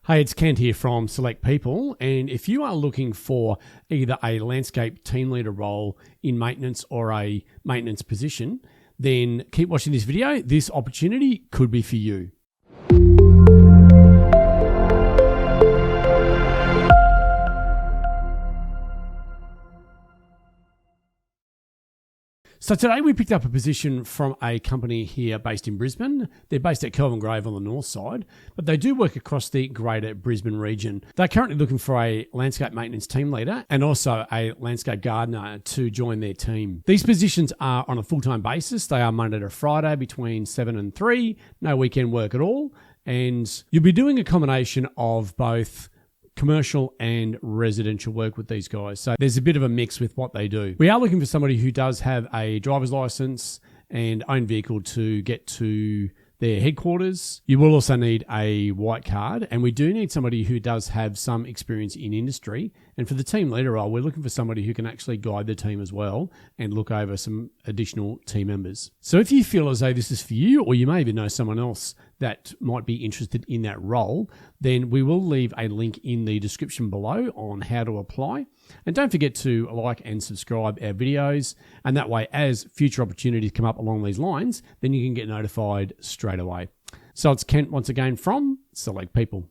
Hey, it's Kent here from Select People, and if you are looking for either a landscape team leader role in maintenance or a maintenance position, then keep watching this video. This opportunity could be for you. So today we picked up a position from a company here based in Brisbane. They're based at Kelvin Grove on the north side, but they do work across the greater Brisbane region. They're currently looking for a landscape maintenance team leader and also a landscape gardener to join their team. These positions are on a full-time basis. They are Monday to Friday between 7 and 3, no weekend work at all. And you'll be doing a combination of both commercial and residential work with these guys. So there's a bit of a mix with what they do. We are looking for somebody who does have a driver's license and own vehicle to get to their headquarters. You will also need a white card, and we do need somebody who does have some experience in industry. And for the team leader role, we're looking for somebody who can actually guide the team as well and look over some additional team members. So if you feel as though this is for you, or you may even know someone else that might be interested in that role, then we will leave a link in the description below on how to apply. And don't forget to like and subscribe our videos. And that way, as future opportunities come up along these lines, then you can get notified straight away. So it's Kent once again from Select People.